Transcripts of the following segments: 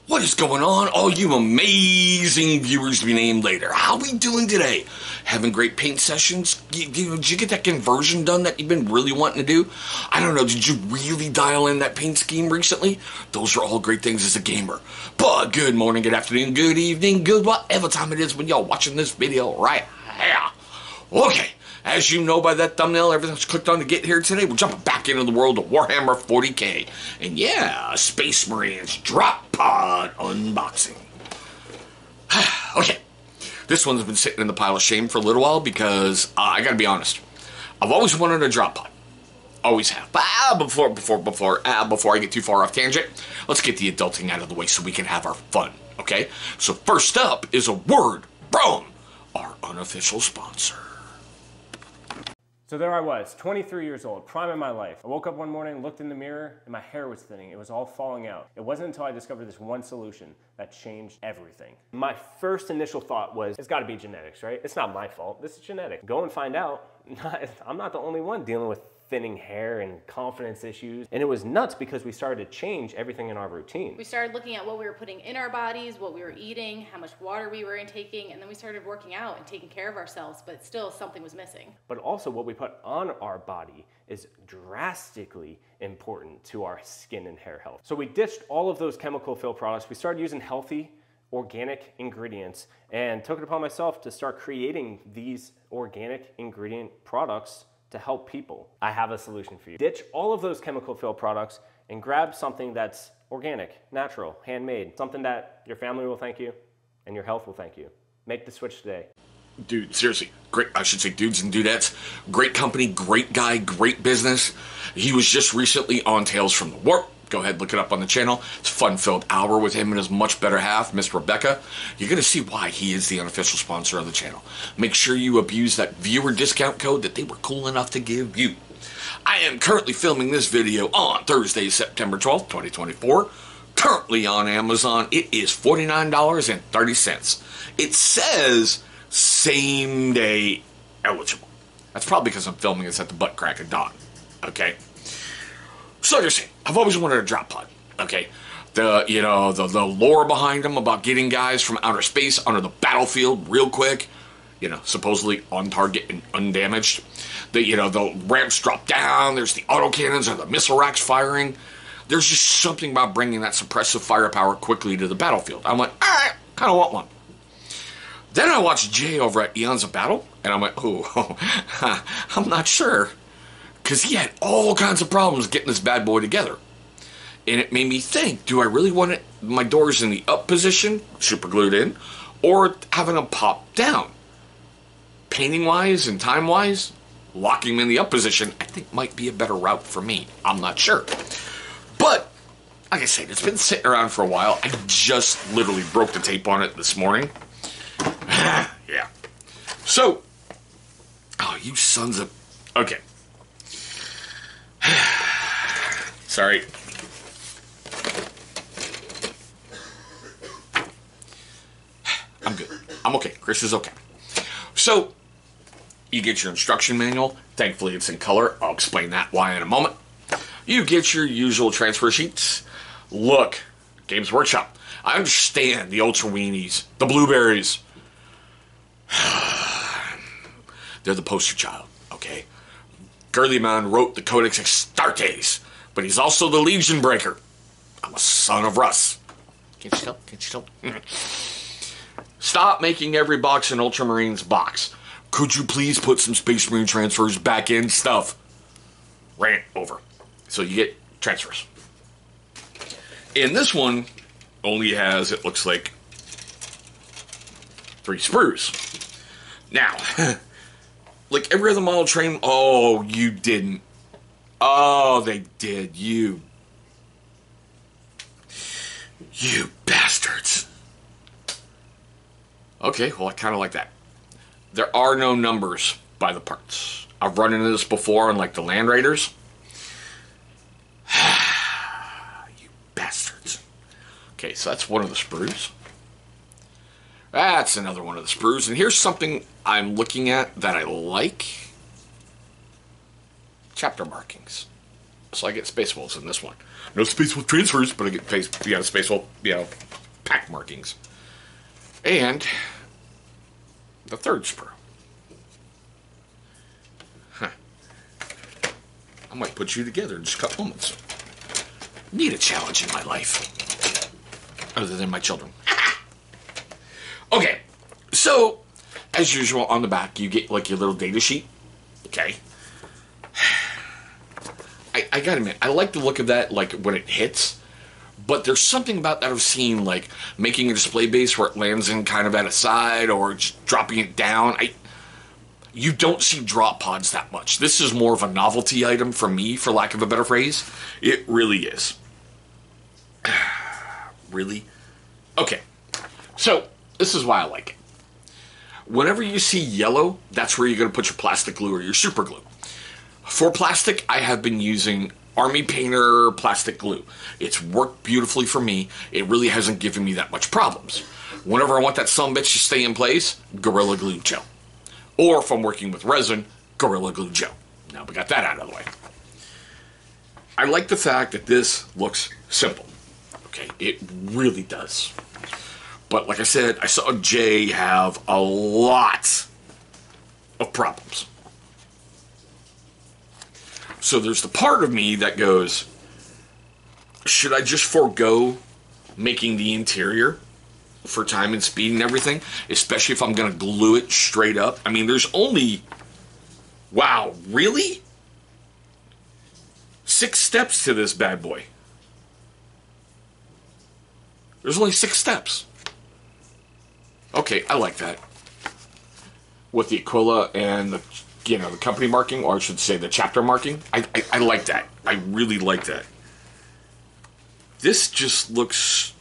What is going on, all you amazing viewers to be named later? How we doing today? Having great paint sessions? Did you get that conversion done that you've been really wanting to do? I don't know, did you really dial in that paint scheme recently? Those are all great things as a gamer. But good morning, good afternoon, good evening, good whatever time it is when y'all watching this video right here. Okay. As you know by that thumbnail, everything's clicked on to get here today. We're jumping back into the world of Warhammer 40k. And yeah, Space Marines drop pod unboxing. Okay, this one's been sitting in the pile of shame for a little while because, I gotta be honest, I've always wanted a drop pod. Always have. But before I get too far off tangent, let's get the adulting out of the way so we can have our fun, okay? So first up is a word from our unofficial sponsor. So there I was, 23 years old, prime of my life. I woke up one morning, looked in the mirror, and my hair was thinning. It was all falling out. It wasn't until I discovered this one solution that changed everything. My first initial thought was, it's gotta be genetics, right? It's not my fault, this is genetic. Go and find out, I'm not the only one dealing with thinning hair and confidence issues. And it was nuts because we started to change everything in our routine. We started looking at what we were putting in our bodies, what we were eating, how much water we were intaking, and then we started working out and taking care of ourselves, but still something was missing. But also what we put on our body is drastically important to our skin and hair health. So we ditched all of those chemical fill products. We started using healthy, organic ingredients and took it upon myself to start creating these organic ingredient products to help people. I have a solution for you. Ditch all of those chemical fill products and grab something that's organic, natural, handmade, something that your family will thank you and your health will thank you. Make the switch today. Dude, seriously, great, I should say dudes and dudettes, great company, great guy, great business. He was just recently on Tales from the Warp. Go ahead, look it up on the channel. It's a fun-filled hour with him and his much better half, Miss Rebecca. You're going to see why he is the unofficial sponsor of the channel. Make sure you abuse that viewer discount code that they were cool enough to give you. I am currently filming this video on Thursday, September 12th, 2024. Currently on Amazon, it is $49.30. It says same day eligible. That's probably because I'm filming this at the butt crack of dawn. Okay? So you're saying, I've always wanted a drop pod, okay? The lore behind them about getting guys from outer space onto the battlefield real quick, supposedly on target and undamaged. The ramps drop down, there's the autocannons or the missile racks firing. There's just something about bringing that suppressive firepower quickly to the battlefield. I'm like, all right, kind of want one. Then I watched Jay over at Eons of Battle, and I'm like, oh, I'm not sure. Because he had all kinds of problems getting this bad boy together. And it made me think, do I really want my doors in the up position, super glued in, or having them pop down? Painting-wise and time-wise, locking them in the up position, I think might be a better route for me. I'm not sure. But, like I said, it's been sitting around for a while. I just literally broke the tape on it this morning. Yeah. So, oh, you sons of... Okay. Sorry. I'm good. I'm okay. Chris is okay. So, you get your instruction manual. Thankfully, it's in color. I'll explain that why in a moment. You get your usual transfer sheets. Look, Games Workshop. I understand the Ultra Weenies, the Blueberries. They're the poster child, okay? Girlyman wrote the Codex Astartes, but he's also the Legion Breaker. I'm a son of Russ. Can't you tell? Can't you tell? Stop making every box an Ultramarines box. Could you please put some Space Marine transfers back in stuff? Rant over. So you get transfers. And this one only has, it looks like, 3 sprues. Now, like every other model train, oh, you didn't. Oh, they did. You bastards. Okay, well, I kind of like that. There are no numbers by the parts. I've run into this before on, like, the Land Raiders. You bastards. Okay, so that's one of the sprues. That's another one of the sprues. And here's something I'm looking at that I like. Chapter markings. So I get Space Wolves in this one. No Space Wolf transfers, but I get Space Wolf, pack markings. And the third sprue. I might put you together in just a couple moments. Need a challenge in my life. Other than my children. Okay, so, as usual, on the back, you get, like, your little data sheet. Okay. I gotta admit, I like the look of that, like, when it hits. But there's something about that I've seen, like, making a display base where it lands in kind of at a side or just dropping it down. You don't see drop pods that much. This is more of a novelty item for me, for lack of a better phrase. It really is. Really? Okay. So, this is why I like it. Whenever you see yellow, that's where you're going to put your plastic glue or your super glue. For plastic, I have been using Army Painter plastic glue. It's worked beautifully for me. It really hasn't given me that much problems. Whenever I want that sumbitch to stay in place, Gorilla Glue Gel. Or if I'm working with resin, Gorilla Glue Gel. Now we got that out of the way. I like the fact that this looks simple. Okay, it really does. But like I said, I saw Jay have a lot of problems. So there's the part of me that goes, should I just forego making the interior for time and speed and everything? Especially if I'm going to glue it straight up. I mean, there's only, wow, really? 6 steps to this bad boy. There's only 6 steps. Okay, I like that. With the Aquila and the, the company marking, or I should say the chapter marking. I like that. I really like that. This just looks...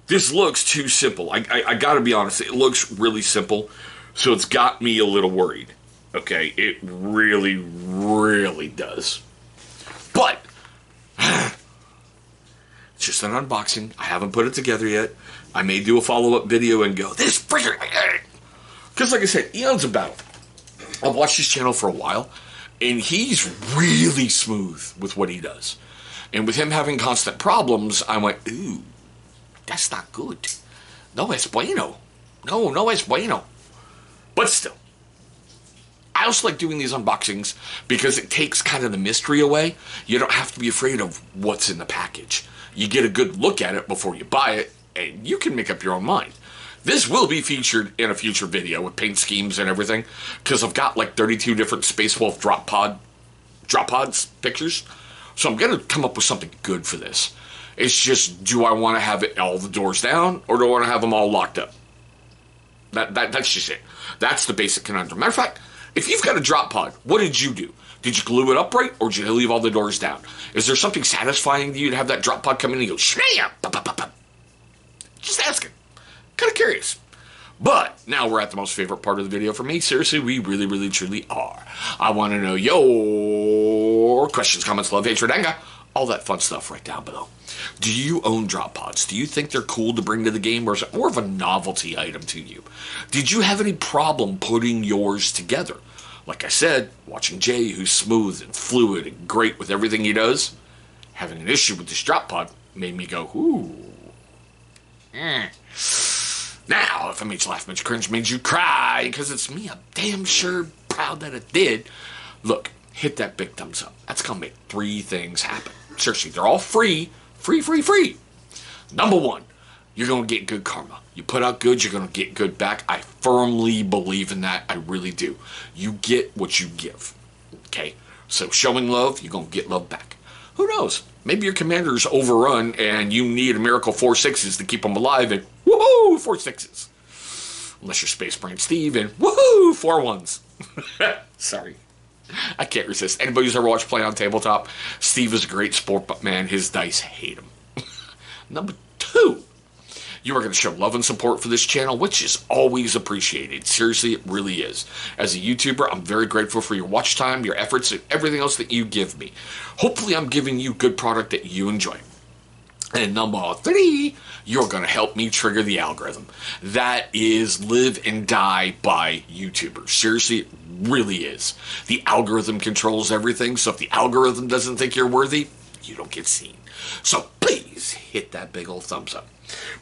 This looks too simple. I gotta be honest, it looks really simple, so it's got me a little worried. Okay, it really, really does. But, it's just an unboxing. I haven't put it together yet. I may do a follow-up video and go, this freaking... Because like I said, Eon's about it. I've watched his channel for a while, and he's really smooth with what he does. And with him having constant problems, I went, ooh, that's not good. No es bueno. No es bueno. But still, I also like doing these unboxings because it takes kind of the mystery away. You don't have to be afraid of what's in the package. You get a good look at it before you buy it, and you can make up your own mind. This will be featured in a future video with paint schemes and everything, because I've got like 32 different Space Wolf drop pods pictures. So I'm going to come up with something good for this. It's just, do I want to have it all the doors down, or do I want to have them all locked up? That's just it. That's the basic conundrum. Matter of fact, if you've got a drop pod, what did you do? Did you glue it upright, or did you leave all the doors down? Is there something satisfying to you to have that drop pod come in and go, snap, just asking. Kind of curious. But now we're at the most favorite part of the video for me. Seriously, we really, really, truly are. I want to know your questions, comments, love, hatred, anger, all that fun stuff right down below. Do you own drop pods? Do you think they're cool to bring to the game, or is it more of a novelty item to you? Did you have any problem putting yours together? Like I said, watching Jay, who's smooth and fluid and great with everything he does, having an issue with this drop pod made me go, ooh. Now, if I made you laugh, made you cringe, made you cry, because it's me, I'm damn sure proud that it did. Look, hit that big thumbs up. That's going to make 3 things happen. Seriously, they're all free. Free. Number 1, you're going to get good karma. You put out good, you're going to get good back. I firmly believe in that. I really do. You get what you give. Okay? So showing love, you're going to get love back. Who knows? Maybe your commander's overrun and you need a miracle 4 6s to keep them alive, and woohoo, 4 6s. Unless you're Space Brain Steve and woohoo, 4 1s. Sorry. I can't resist. Anybody who's ever watched Play on Tabletop, Steve is a great sport, but man, his dice hate him. Number 2, you are going to show love and support for this channel, which is always appreciated. Seriously, it really is. As a YouTuber, I'm very grateful for your watch time, your efforts, and everything else that you give me. Hopefully, I'm giving you good product that you enjoy. And number 3, you're going to help me trigger the algorithm. That is live and die by YouTubers. Seriously, it really is. The algorithm controls everything, so if the algorithm doesn't think you're worthy, you don't get seen. So please hit that big old thumbs up.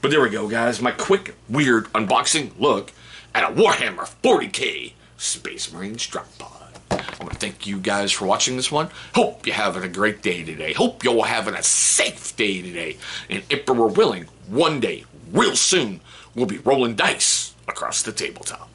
But there we go, guys. My quick, weird unboxing look at a Warhammer 40k Space Marines drop pod. I want to thank you guys for watching this one. Hope you're having a great day today. Hope you're having a safe day today. And if we're willing, one day, real soon, we'll be rolling dice across the tabletop.